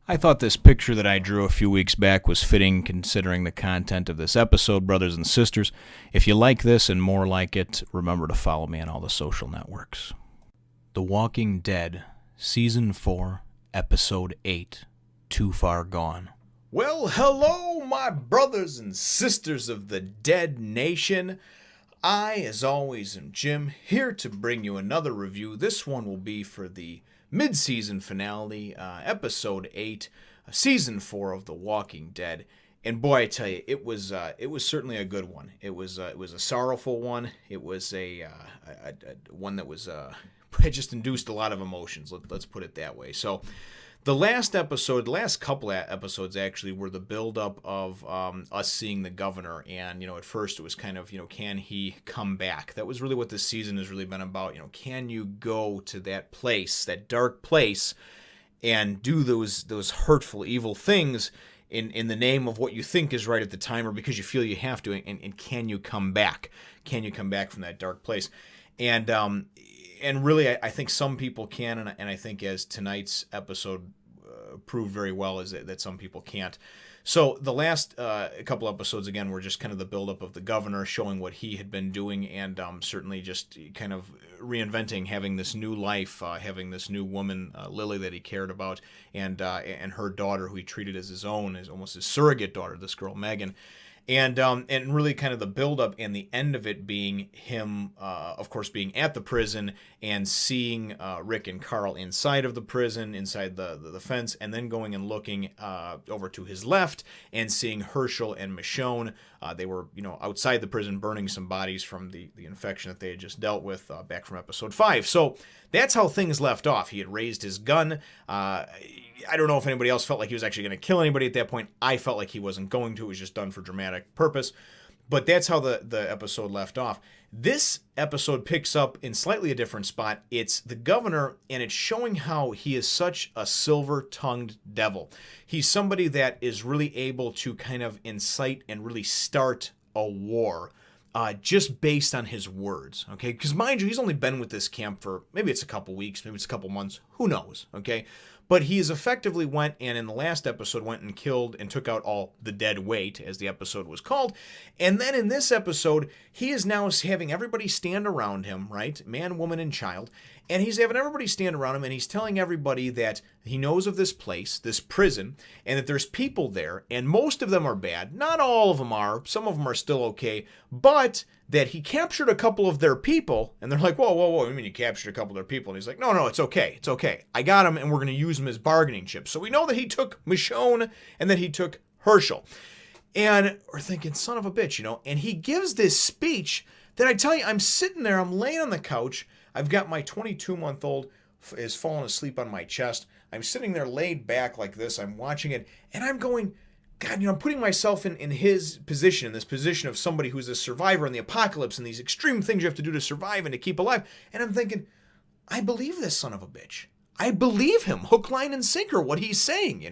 I thought this picture that I drew a few weeks back was fitting considering the content of this episode, brothers and sisters. If you like this and more like it, remember to follow me on all the social networks. The Walking Dead, Season 4, Episode 8, Too Far Gone. Well, hello, my brothers and sisters of the Dead Nation. I, as always, am Jim, here to bring you another review. This one will be for the mid-season finale, Episode 8, Season 4 of The Walking Dead. And boy, I tell you, it was certainly a good one. It was a sorrowful one. It was a one that was it just induced a lot of emotions. Let's put it that way. So, the last couple of episodes actually were the build-up of us seeing the governor, and at first it was kind of can he come back? That was really what this season has really been about. Can you go to that place, that dark place, and do those hurtful, evil things in the name of what you think is right at the time, or because you feel you have to? And can you come back? Can you come back from that dark place? And really, I think some people can, and I think as tonight's episode proved very well, is that some people can't. So the last couple episodes, again, were just kind of the buildup of the governor, showing what he had been doing, and certainly just kind of reinventing, having this new life, having this new woman, Lily, that he cared about, and her daughter, who he treated as his own, as almost his surrogate daughter, this girl, Megan. And really kind of the buildup and the end of it being him, of course, being at the prison and seeing Rick and Carl inside of the prison, inside the fence, and then going and looking over to his left and seeing Hershel and Michonne. They were, outside the prison burning some bodies from the infection that they had just dealt with back from episode 5. So that's how things left off. He had raised his gun. I don't know if anybody else felt like he was actually going to kill anybody at that point. I felt like he wasn't going to. It was just done for dramatic purpose. But that's how the episode left off. This episode picks up in slightly a different spot. It's the governor, and it's showing how he is such a silver-tongued devil. He's somebody that is really able to kind of incite and really start a war. Just based on his words, okay? Because mind you, he's only been with this camp for, maybe it's a couple weeks, maybe it's a couple months, who knows, okay? But he has effectively went, and in the last episode, went and killed and took out all the dead weight, as the episode was called. And then in this episode, he is now having everybody stand around him, right? Man, woman, and child. And he's having everybody stand around him, and he's telling everybody that he knows of this place, this prison, and that there's people there, and most of them are bad. Not all of them are. Some of them are still okay. But that he captured a couple of their people, and they're like, whoa, what do you mean you captured a couple of their people? And he's like, no, it's okay. I got them, and we're going to use them as bargaining chips. So we know that he took Michonne, and that he took Hershel. And we're thinking, son of a bitch, and he gives this speech that I tell you, I'm sitting there, I'm laying on the couch, I've got my 22-month-old is falling asleep on my chest. I'm sitting there laid back like this. I'm watching it, and I'm going, God, I'm putting myself in his position, in this position of somebody who's a survivor in the apocalypse and these extreme things you have to do to survive and to keep alive. And I'm thinking, I believe this son of a bitch. I believe him, hook, line, and sinker, what he's saying,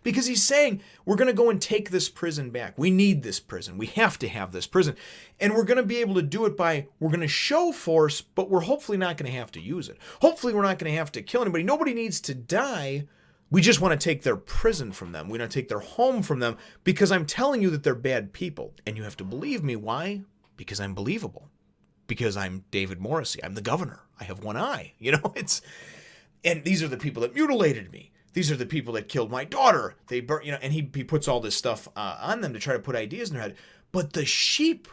because he's saying, we're going to go and take this prison back. We need this prison. We have to have this prison. And we're going to be able to do it we're going to show force, but we're hopefully not going to have to use it. Hopefully we're not going to have to kill anybody. Nobody needs to die. We just want to take their prison from them. We want to take their home from them, because I'm telling you that they're bad people. And you have to believe me. Why? Because I'm believable. Because I'm David Morrissey. I'm the governor. I have one eye. And these are the people that mutilated me. These are the people that killed my daughter. They burnt, and he puts all this stuff on them to try to put ideas in their head. But the sheep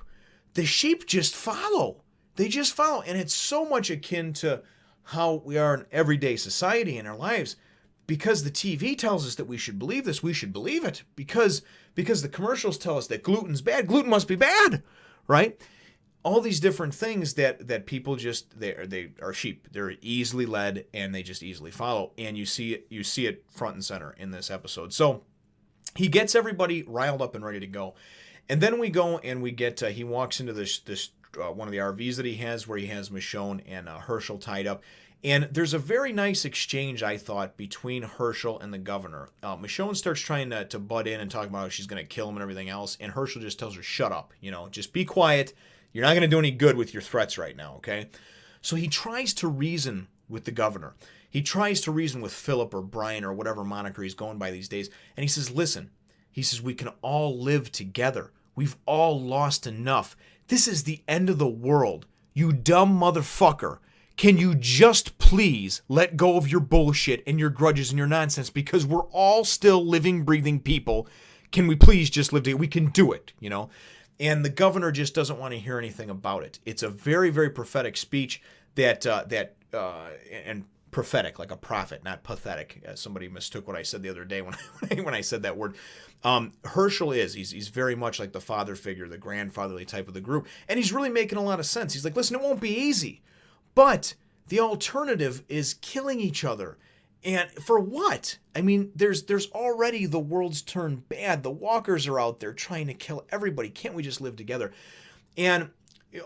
just follow. They just follow. And it's so much akin to how we are in everyday society in our lives. Because the TV tells us that we should believe this, we should believe it. Because the commercials tell us that gluten's bad. Gluten must be bad, right? All these different things that people just, they are sheep. They're easily led, and they just easily follow. And you see it front and center in this episode. So he gets everybody riled up and ready to go. And then we go and we get, he walks into this one of the RVs that he has, where he has Michonne and Hershel tied up. And there's a very nice exchange, I thought, between Hershel and the governor. Michonne starts trying to butt in and talk about how she's going to kill him and everything else. And Hershel just tells her, shut up, just be quiet. You're not going to do any good with your threats right now, okay? So he tries to reason with the governor. he tries to reason with Philip or Brian or whatever moniker he's going by these days. And he says, listen, he says, we can all live together. We've all lost enough. This is the end of the world. You dumb motherfucker. Can you just please let go of your bullshit and your grudges and your nonsense? Because we're all still living, breathing people. Can we please just live together? We can do it, you know? And the governor just doesn't want to hear anything about it. It's a very, very prophetic speech and prophetic, like a prophet, not pathetic. Somebody mistook what I said the other day when I said that word. Herschel he's very much like the father figure, the grandfatherly type of the group. And he's really making a lot of sense. He's like, listen, it won't be easy. But the alternative is killing each other. And for what? I mean, there's already the world's turned bad. The walkers are out there trying to kill everybody. Can't we just live together? And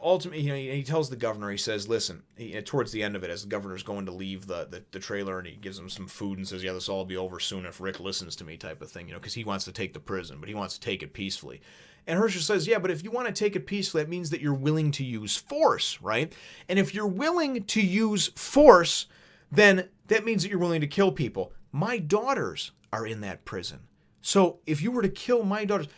ultimately, he tells the governor, he says, listen, towards the end of it, as the governor's going to leave the trailer, and he gives him some food and says, yeah, this will all be over soon if Rick listens to me, type of thing, because he wants to take the prison, but he wants to take it peacefully. And Herschel says, yeah, but if you want to take it peacefully, that means that you're willing to use force, right? And if you're willing to use force, then that means that you're willing to kill people. My daughters are in that prison. So if you were to kill my daughters,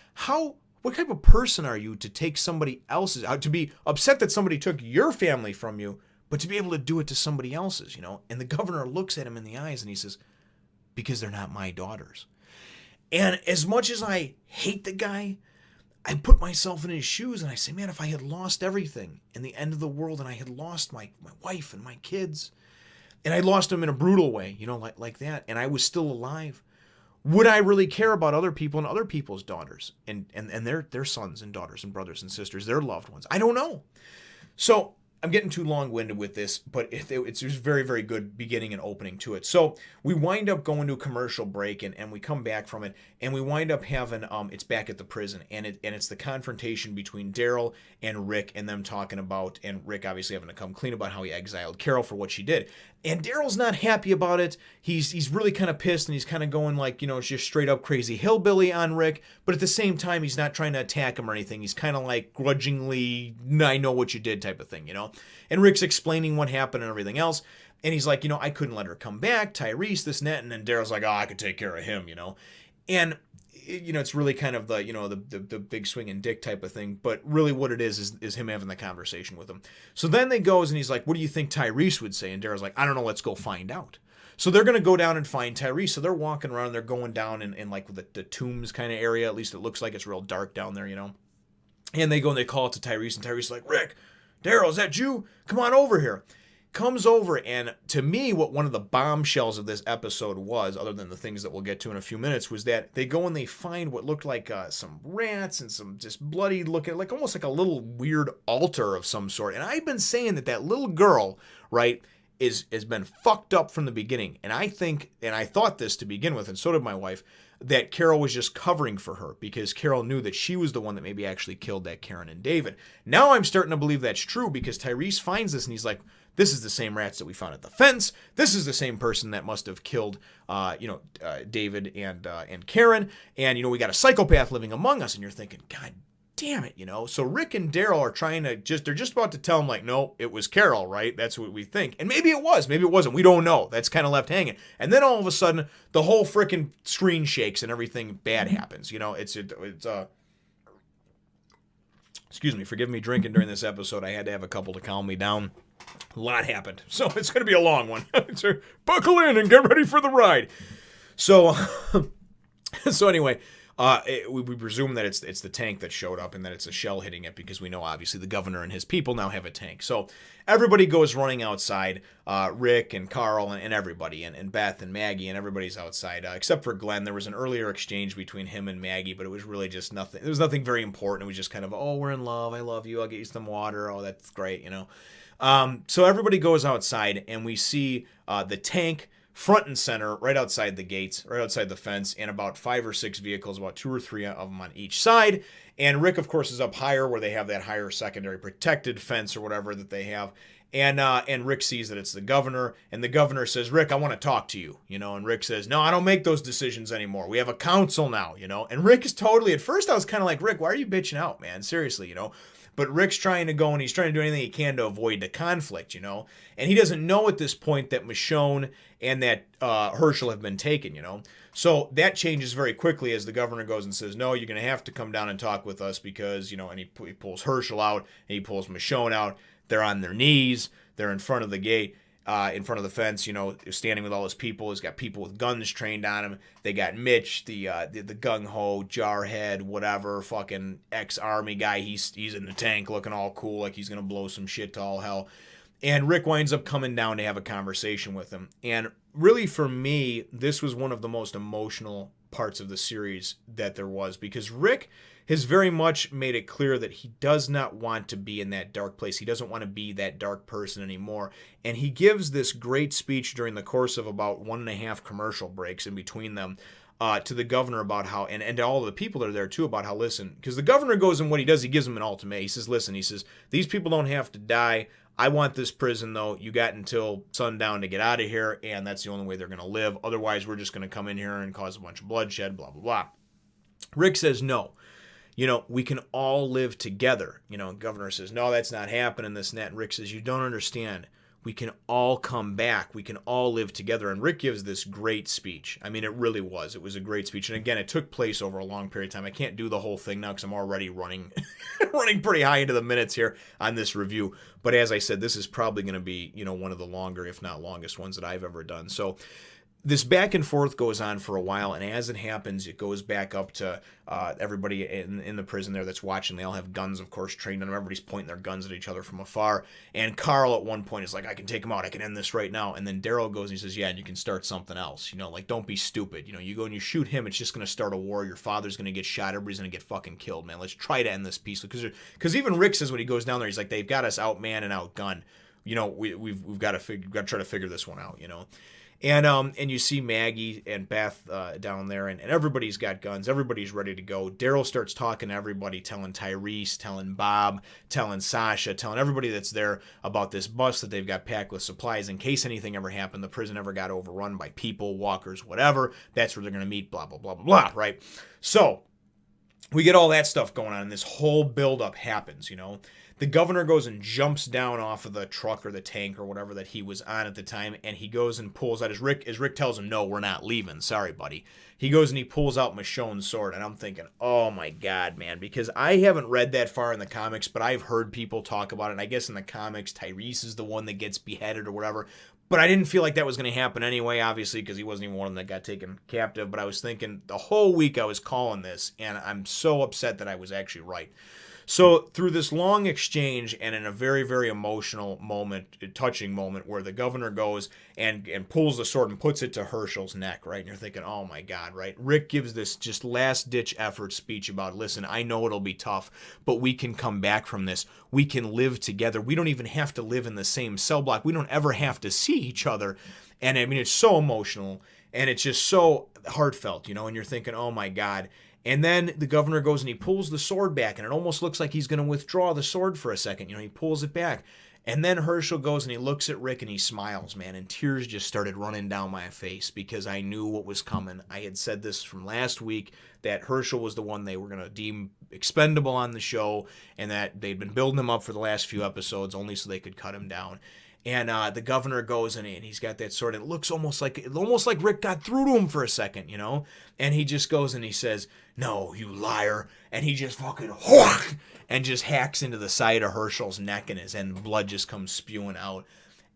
what type of person are you to take somebody else's, to be upset that somebody took your family from you, but to be able to do it to somebody else's, And the governor looks at him in the eyes and he says, because they're not my daughters. And as much as I hate the guy, I put myself in his shoes and I say, man, if I had lost everything in the end of the world and I had lost my wife and my kids, and I lost them in a brutal way, like that, and I was still alive, would I really care about other people and other people's daughters and their sons and daughters and brothers and sisters, their loved ones? I don't know. So I'm getting too long-winded with this, but it's just very, very good beginning and opening to it. So we wind up going to a commercial break, and we come back from it, and we wind up having it's back at the prison, and it's the confrontation between Daryl and Rick, and them talking about, and Rick obviously having to come clean about how he exiled Carol for what she did. And Daryl's not happy about it. He's really kind of pissed, and he's kind of going like, just straight up crazy hillbilly on Rick. But at the same time, he's not trying to attack him or anything. He's kind of like grudgingly, I know what you did type of thing, And Rick's explaining what happened and everything else. And he's like, I couldn't let her come back. Tyrese, this and that. And then Daryl's like, I could take care of him, And it's really kind of the big swinging dick type of thing. But really what it is him having the conversation with him. So then they goes and he's like, what do you think Tyrese would say? And Daryl's like, I don't know, let's go find out. So they're going to go down and find Tyrese. So they're walking around, they're going down in like the tombs kind of area. At least it looks like it's real dark down there, And they go and they call it to Tyrese, and Tyrese is like, Rick, Daryl, is that you? Come on over here. Comes over, and to me, what one of the bombshells of this episode was, other than the things that we'll get to in a few minutes, was that they go and they find what looked like some rats and some just bloody looking, like almost like a little weird altar of some sort. And I've been saying that little girl, right, has been fucked up from the beginning. And I think, and I thought this to begin with, and so did my wife, that Carol was just covering for her because Carol knew that she was the one that maybe actually killed that Karen and David. Now I'm starting to believe that's true because Tyrese finds this and he's like, this is the same rats that we found at the fence. This is the same person that must have killed, David and Karen. And, we got a psychopath living among us. And you're thinking, God damn it, So Rick and Daryl are trying to they're just about to tell him like, no, it was Carol, right? That's what we think. And maybe it was, maybe it wasn't. We don't know. That's kind of left hanging. And then all of a sudden, the whole freaking screen shakes and everything bad happens. Excuse me, forgive me drinking during this episode. I had to have a couple to calm me down. A lot happened. So it's going to be a long one. So buckle in and get ready for the ride. So anyway, we presume that it's the tank that showed up and that it's a shell hitting it because we know obviously the governor and his people now have a tank. So everybody goes running outside, Rick and Carl and everybody, and Beth and Maggie, and everybody's outside, except for Glenn. There was an earlier exchange between him and Maggie, but it was really just nothing. There was nothing very important. It was just kind of, oh, we're in love. I love you. I'll get you some water. Oh, that's great, So everybody goes outside, and we see the tank front and center, right outside the gates, right outside the fence, and about 5 or 6 vehicles, about 2 or 3 of them on each side. And Rick, of course, is up higher where they have that higher secondary protected fence or whatever that they have. And Rick sees that it's the governor, and the governor says, Rick, I want to talk to you, and Rick says, no, I don't make those decisions anymore. We have a council now, and Rick is totally, at first I was kind of like, Rick, why are you bitching out, man? Seriously, But Rick's trying to go and he's trying to do anything he can to avoid the conflict, you know. And he doesn't know at this point that Michonne and that Herschel have been taken, you know. So that changes very quickly as the governor goes and says, no, you're going to have to come down and talk with us because, you know, and he pulls Herschel out and he pulls Michonne out. They're on their knees. They're in front of the gate. In front of the fence, you know, standing with all his people. He's got people with guns trained on him. They got Mitch, the gung-ho, jarhead, whatever, fucking ex-army guy. He's in the tank looking all cool like he's going to blow some shit to all hell. And Rick winds up coming down to have a conversation with him. And really, for me, this was one of the most emotional parts of the series that there was, because Rick has very much made it clear that he does not want to be in that dark place. He doesn't want to be that dark person anymore. And he gives this great speech during the course of about 1.5 commercial breaks in between them to the governor about how, and to all of the people that are there too, about how, listen, because the governor goes and what he does, he gives them an ultimatum. He says, listen, he says, these people don't have to die. I want this prison, though. You got until sundown to get out of here, and that's the only way they're going to live. Otherwise, we're just going to come in here and cause a bunch of bloodshed, blah, blah, blah. Rick says, no. You know, we can all live together. You know, governor says, no, that's not happening, this and that. And Rick says, you don't understand. We can all come back. We can all live together. And Rick gives this great speech. I mean, it really was. It was a great speech. And again, it took place over a long period of time. I can't do the whole thing now because I'm already running pretty high into the minutes here on this review. But as I said, this is probably going to be, you know, one of the longer, if not longest ones that I've ever done. So this back and forth goes on for a while, and as it happens, it goes back up to everybody in the prison there that's watching. They all have guns, of course, trained on them. Everybody's pointing their guns at each other from afar. And Carl at one point is like, I can take him out. I can end this right now. And then Daryl goes and he says, yeah, and you can start something else. You know, like, don't be stupid. You know, you go and you shoot him, it's just going to start a war. Your father's going to get shot. Everybody's going to get fucking killed, man. Let's try to end this peacefully. Because even Rick says when he goes down there, he's like, they've got us outmanned and outgunned. You know, we've got to try to figure this one out, you know. And you see Maggie and Beth down there, and everybody's got guns. Everybody's ready to go. Daryl starts talking to everybody, telling Tyrese, telling Bob, telling Sasha, telling everybody that's there about this bus that they've got packed with supplies in case anything ever happened. The prison ever got overrun by people, walkers, whatever. That's where they're going to meet, blah, blah, blah, blah, blah, right? So we get all that stuff going on, and this whole buildup happens, you know. The governor goes and jumps down off of the truck or the tank or whatever that he was on at the time, and he goes and pulls out, as Rick tells him, no, we're not leaving. Sorry, buddy. He goes and he pulls out Michonne's sword, and I'm thinking, oh my God, man, because I haven't read that far in the comics, but I've heard people talk about it, and I guess in the comics, Tyrese is the one that gets beheaded or whatever, but I didn't feel like that was going to happen anyway, obviously, because he wasn't even one of them that got taken captive, but I was thinking the whole week I was calling this, and I'm so upset that I was actually right. So through this long exchange and in a very, very emotional moment, touching moment where the governor goes and pulls the sword and puts it to Herschel's neck, right? And you're thinking, oh my God, right? Rick gives this just last ditch effort speech about, listen, I know it'll be tough, but we can come back from this. We can live together. We don't even have to live in the same cell block. We don't ever have to see each other. And I mean, it's so emotional and it's just so heartfelt, you know, and you're thinking, oh my God. And then the governor goes and he pulls the sword back, and it almost looks like he's going to withdraw the sword for a second. You know, he pulls it back. And then Herschel goes and he looks at Rick and he smiles, man, and tears just started running down my face because I knew what was coming. I had said this from last week that Herschel was the one they were going to deem expendable on the show and that they'd been building him up for the last few episodes only so they could cut him down. And the governor goes and he's got that sword. It looks almost like Rick got through to him for a second, you know? And he just goes and he says, no, you liar. And he just fucking whack and just hacks into the side of Herschel's neck and blood just comes spewing out.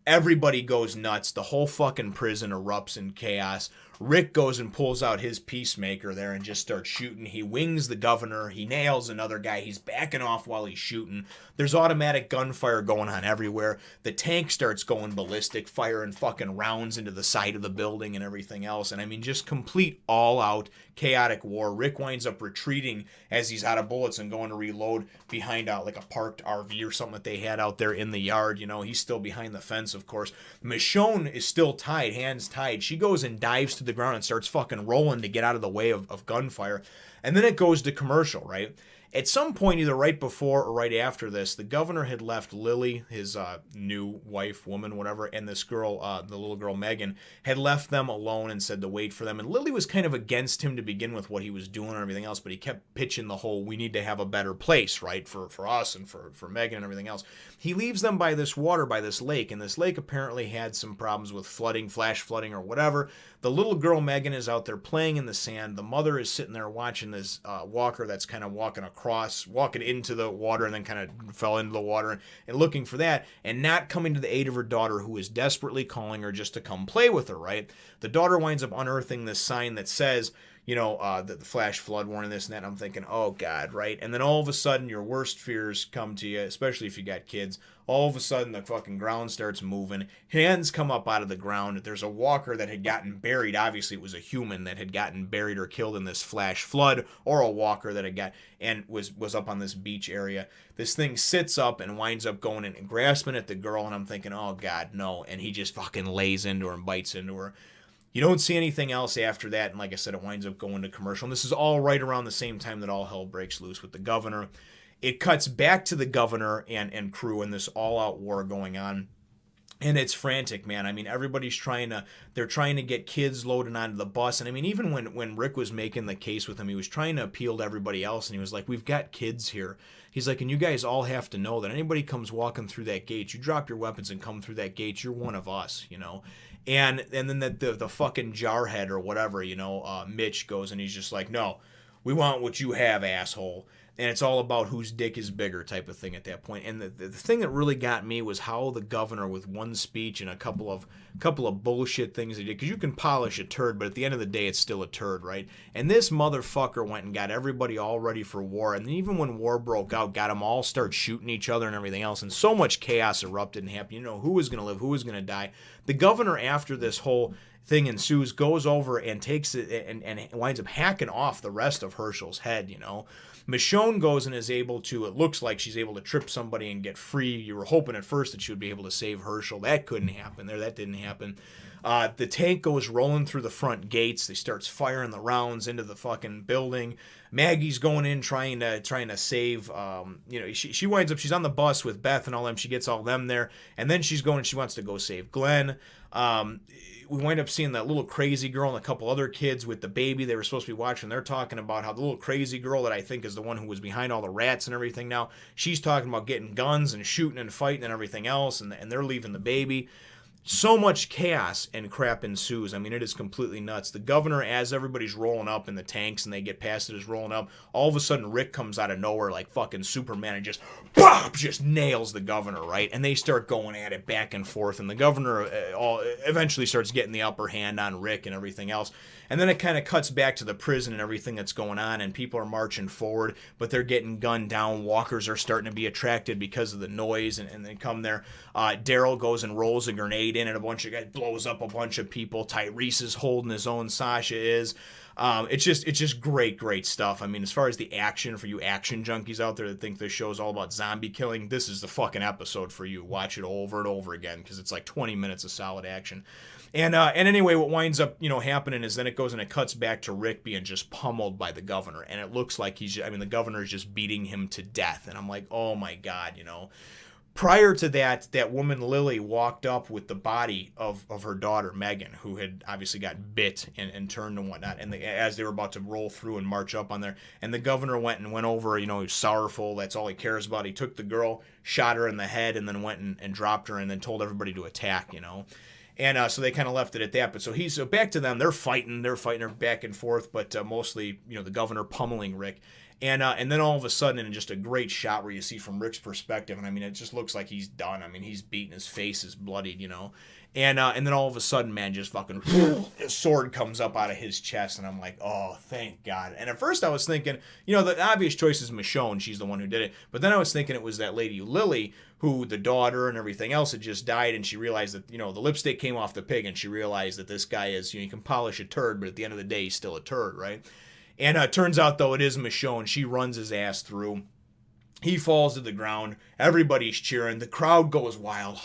Everybody goes nuts. The whole fucking prison erupts in chaos. Rick goes and pulls out his peacemaker there and just starts shooting. He wings the governor. He nails another guy. He's backing off while he's shooting. There's automatic gunfire going on everywhere. The tank starts going ballistic, firing fucking rounds into the side of the building and everything else. And I mean, just complete all-out chaotic war. Rick winds up retreating as he's out of bullets and going to reload behind like a parked RV or something that they had out there in the yard. You know, he's still behind the fence, of course. Michonne is still tied, hands tied. She goes and dives to the ground and starts fucking rolling to get out of the way of gunfire. And then it goes to commercial, right? At some point, either right before or right after this, the governor had left Lily, his new wife, woman, whatever, and this girl, the little girl Megan, had left them alone and said to wait for them. And Lily was kind of against him to begin with, what he was doing and everything else, but he kept pitching the whole, we need to have a better place, right, for us and for Megan and everything else. He leaves them by this water, by this lake, and this lake apparently had some problems with flooding, flash flooding or whatever. The little girl Megan is out there playing in the sand. The mother is sitting there watching this walker that's kind of walking into the water and then kind of fell into the water and looking for that and not coming to the aid of her daughter, who is desperately calling her just to come play with her, right? The daughter winds up unearthing this sign that says, the flash flood warning, this and that. And I'm thinking, oh God, right? And then all of a sudden your worst fears come to you, especially if you got kids. All of a sudden the fucking ground starts moving. Hands come up out of the ground. There's a walker that had gotten buried. Obviously it was a human that had gotten buried or killed in this flash flood, or a walker that had got and was up on this beach area. This thing sits up and winds up going in and grasping at the girl, and I'm thinking, oh God, no. And he just fucking lays into her and bites into her. You don't see anything else after that, and like I said, it winds up going to commercial. And this is all right around the same time that all hell breaks loose with the governor. It cuts back to the governor and crew and this all-out war going on. And it's frantic, man. I mean, everybody's they're trying to get kids loaded onto the bus. And I mean, even when Rick was making the case with him, he was trying to appeal to everybody else. And he was like, we've got kids here. He's like, and you guys all have to know that anybody comes walking through that gate, you drop your weapons and come through that gate, you're one of us, And then the fucking jarhead or whatever, Mitch goes and he's just like, no, we want what you have, asshole. And it's all about whose dick is bigger type of thing at that point. And the thing that really got me was how the governor, with one speech and a couple of bullshit things he did, because you can polish a turd, but at the end of the day, it's still a turd, right? And this motherfucker went and got everybody all ready for war. And then even when war broke out, got them all start shooting each other and everything else. And so much chaos erupted and happened. Who was going to live, who was going to die. The governor, after this whole thing ensues, goes over and takes it and winds up hacking off the rest of Hershel's head, Michonne goes and is able to, it looks like she's able to trip somebody and get free. You were hoping at first that she would be able to save Hershel. That couldn't happen there. That didn't happen. The tank goes rolling through the front gates. They starts firing the rounds into the fucking building. Maggie's going in trying to save, she winds up, she's on the bus with Beth and all them. She gets all them there. And then she wants to go save Glenn. We wind up seeing that little crazy girl and a couple other kids with the baby they were supposed to be watching. They're talking about how the little crazy girl that I think is the one who was behind all the rats and everything now, she's talking about getting guns and shooting and fighting and everything else, and they're leaving the baby. So much chaos and crap ensues. I mean, it is completely nuts. The governor, as everybody's rolling up in the tanks and they get past it, is rolling up. All of a sudden, Rick comes out of nowhere like fucking Superman and just, bop, just nails the governor, right? And they start going at it back and forth. And the governor eventually starts getting the upper hand on Rick and everything else. And then it kind of cuts back to the prison and everything that's going on. And people are marching forward, but they're getting gunned down. Walkers are starting to be attracted because of the noise. And they come there. Daryl goes and rolls a grenade in, and a bunch of guys blows up a bunch of people. Tyrese is holding his own. Sasha is. It's just great stuff. I mean, as far as the action, for you action junkies out there that think this show is all about zombie killing, this is the fucking episode for you. Watch it over and over again because it's like 20 minutes of solid action. And anyway, what winds up happening is then it goes and it cuts back to Rick being just pummeled by the governor, and it looks like the governor is just beating him to death. And I'm like, oh my God, Prior to that woman Lily walked up with the body of her daughter Megan, who had obviously got bit and turned and whatnot. And as they were about to roll through and march up on there, and the governor went over, he was sorrowful. That's all he cares about. He took the girl, shot her in the head, and then went and dropped her, and then told everybody to attack. And so they kind of left it at that. But so back to them. They're fighting her back and forth, but mostly the governor pummeling Rick. And then all of a sudden, in just a great shot where you see from Rick's perspective, and I mean, it just looks like he's done. I mean, he's beaten, his face is bloodied, And then all of a sudden, man, just fucking his sword comes up out of his chest, and I'm like, oh, thank God. And at first I was thinking, the obvious choice is Michonne. She's the one who did it. But then I was thinking it was that lady Lily, who the daughter and everything else had just died, and she realized that, the lipstick came off the pig, and she realized that this guy is, you can polish a turd, but at the end of the day, he's still a turd, right? And it turns out, though, it is Michonne. She runs his ass through. He falls to the ground. Everybody's cheering. The crowd goes wild.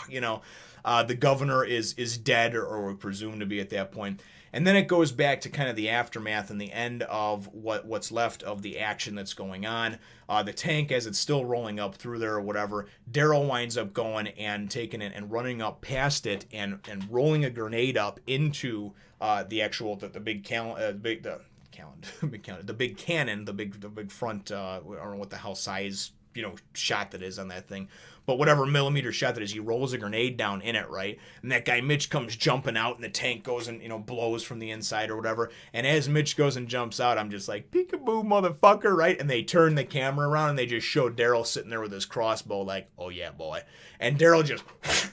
The governor is dead or presumed to be at that point. And then it goes back to kind of the aftermath and the end of what's left of the action that's going on. The tank, as it's still rolling up through there or whatever, Daryl winds up going and taking it and running up past it and rolling a grenade up into the actual the big cannon, the big front. I don't know what the hell size shot that is on that thing, but whatever millimeter shot that is, he rolls a grenade down in it, right? And that guy Mitch comes jumping out, and the tank goes and blows from the inside or whatever. And as Mitch goes and jumps out, I'm just like, peekaboo, motherfucker, right? And they turn the camera around and they just show Daryl sitting there with his crossbow, like, oh yeah, boy. And Daryl just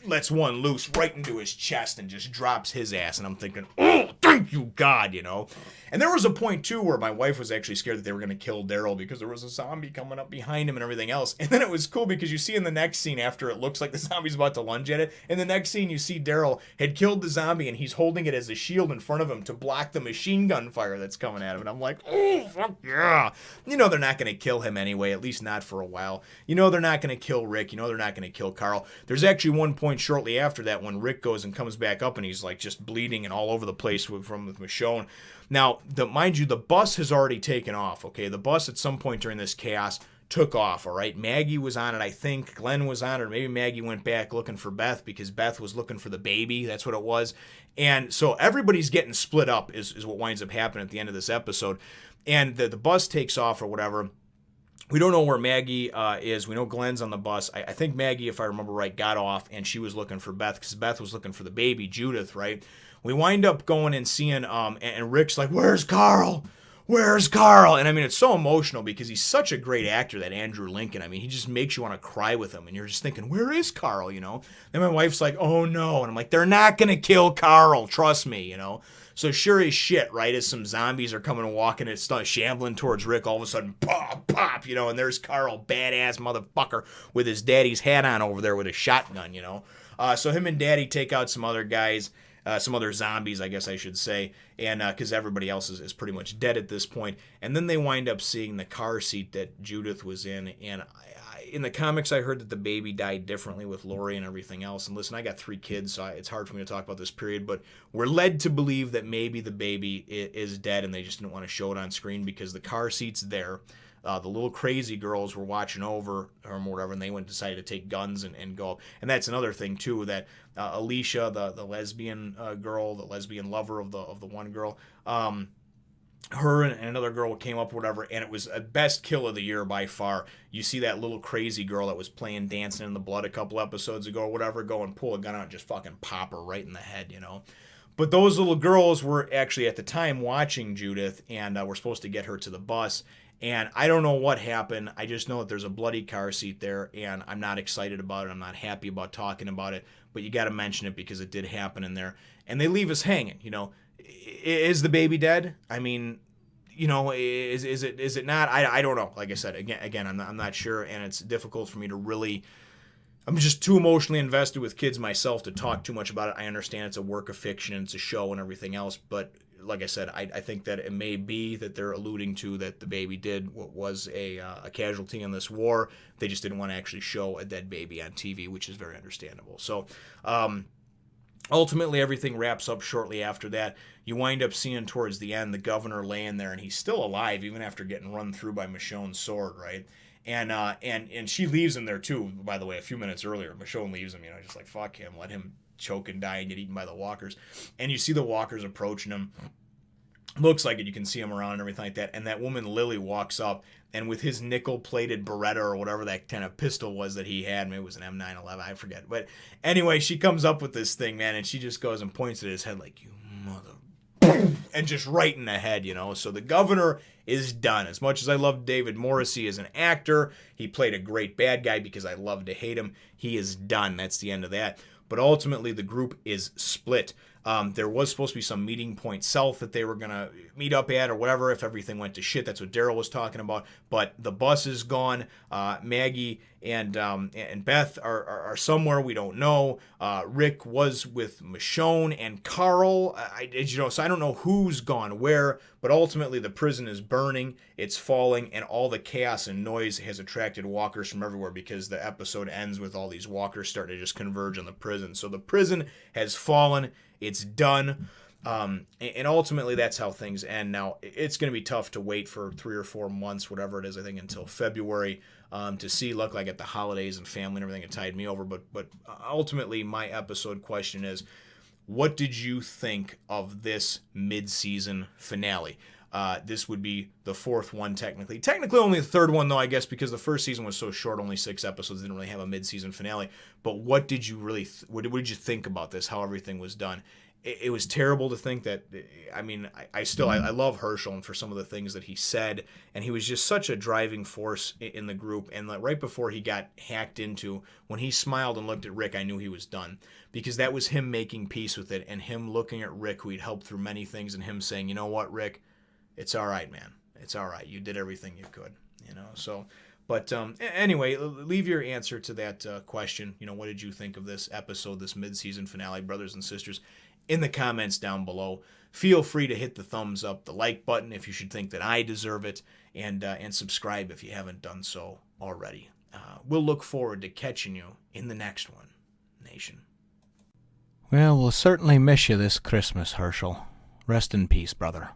lets one loose right into his chest and just drops his ass. And I'm thinking, oh, thank you, God, And there was a point, too, where my wife was actually scared that they were going to kill Daryl because there was a zombie coming up behind him and everything else. And then it was cool because you see in the next scene, after it looks like the zombie's about to lunge at it, in the next scene you see Daryl had killed the zombie and he's holding it as a shield in front of him to block the machine gun fire that's coming at him. And I'm like, oh, fuck yeah. They're not going to kill him anyway, at least not for a while. They're not going to kill Rick. They're not going to kill Carl. There's actually one point shortly after that when Rick goes and comes back up and he's like just bleeding and all over the place from Michonne. Now, mind you, the bus has already taken off, okay? The bus at some point during this chaos took off, all right? Maggie was on it, I think. Glenn was on it, or maybe Maggie went back looking for Beth because Beth was looking for the baby. That's what it was. And so everybody's getting split up is what winds up happening at the end of this episode. And the bus takes off or whatever. We don't know where Maggie is. We know Glenn's on the bus. I think Maggie, if I remember right, got off, and she was looking for Beth because Beth was looking for the baby, Judith, right? We wind up going and seeing, and Rick's like, where's Carl? Where's Carl? And I mean, it's so emotional because he's such a great actor, that Andrew Lincoln. I mean, he just makes you want to cry with him, and you're just thinking, where is Carl, Then my wife's like, oh no. And I'm like, they're not going to kill Carl. Trust me, So sure as shit, right, as some zombies are coming and walking and shambling towards Rick, all of a sudden, pop, pop, and there's Carl, badass motherfucker, with his daddy's hat on over there with a shotgun, So him and Daddy take out some other guys, some other zombies, I guess I should say, and because everybody else is pretty much dead at this point. And then they wind up seeing the car seat that Judith was in, and in the comics, I heard that the baby died differently with Lori and everything else. And listen, I got 3 kids, so it's hard for me to talk about this period, but we're led to believe that maybe the baby is dead and they just didn't want to show it on screen because the car seat's there. The little crazy girls were watching over or whatever, and they decided to take guns and go. And that's another thing, too, that Alicia, the lesbian girl, the lesbian lover of the one girl, her and another girl came up or whatever, and it was a best kill of the year by far. You see that little crazy girl that was playing Dancing in the Blood a couple episodes ago or whatever, go and pull a gun out and just fucking pop her right in the head, But those little girls were actually at the time watching Judith, and we're supposed to get her to the bus. And I don't know what happened. I just know that there's a bloody car seat there, and I'm not excited about it. I'm not happy about talking about it, but you got to mention it because it did happen in there. And they leave us hanging, Is the baby dead? I mean, is it not? I don't know. Like I said, again, I'm not sure, and it's difficult for me to really. I'm just too emotionally invested with kids myself to talk too much about it. I understand it's a work of fiction, and it's a show and everything else, but like I said, I think that it may be that they're alluding to that the baby was a casualty in this war. They just didn't want to actually show a dead baby on TV, which is very understandable. So, ultimately, everything wraps up shortly after that. You wind up seeing towards the end the governor laying there, and he's still alive even after getting run through by Michonne's sword, right? And she leaves him there too. By the way, a few minutes earlier, Michonne leaves him. Just like fuck him, let him choke and die and get eaten by the walkers. And you see the walkers approaching him. Looks like it. You can see him around and everything like that. And that woman Lily walks up, and with his nickel-plated Beretta or whatever that kind of pistol was that he had, maybe it was an M911, I forget. But anyway, she comes up with this thing, man, and she just goes and points at his head like, you mother... and just right in the head, So the governor is done. As much as I love David Morrissey as an actor, he played a great bad guy because I love to hate him. He is done. That's the end of that. But ultimately, the group is split. There was supposed to be some meeting point south that they were going to meet up at or whatever if everything went to shit. That's what Daryl was talking about. But the bus is gone. Maggie and Beth are somewhere we don't know. Rick was with Michonne and Carl. So I don't know who's gone where. But ultimately, the prison is burning. It's falling. And all the chaos and noise has attracted walkers from everywhere because the episode ends with all these walkers starting to just converge on the prison. So the prison has fallen. It's done. And ultimately, that's how things end. Now, it's going to be tough to wait for 3 or 4 months, whatever it is, I think, until February to see. Look, like at the holidays and family and everything, it tied me over. But ultimately, my episode question is, what did you think of this mid-season finale? This would be the 4th one, technically. Technically only the 3rd one, though, I guess, because the first season was so short, only 6 episodes, didn't really have a mid-season finale. But what did you really, what did you think about this, how everything was done? It was terrible to think that, I mean, I love Herschel and for some of the things that he said, and he was just such a driving force in the group. And like right before he got hacked into, when he smiled and looked at Rick, I knew he was done, because that was him making peace with it and him looking at Rick, who he'd helped through many things, and him saying, you know what, Rick, it's all right, man. It's all right. You did everything you could, you know, so. But anyway, leave your answer to that question. You know, what did you think of this episode, this mid-season finale, brothers and sisters, in the comments down below. Feel free to hit the thumbs up, the like button if you should think that I deserve it, and subscribe if you haven't done so already. We'll look forward to catching you in the next one, Nation. Well, we'll certainly miss you this Christmas, Herschel. Rest in peace, brother.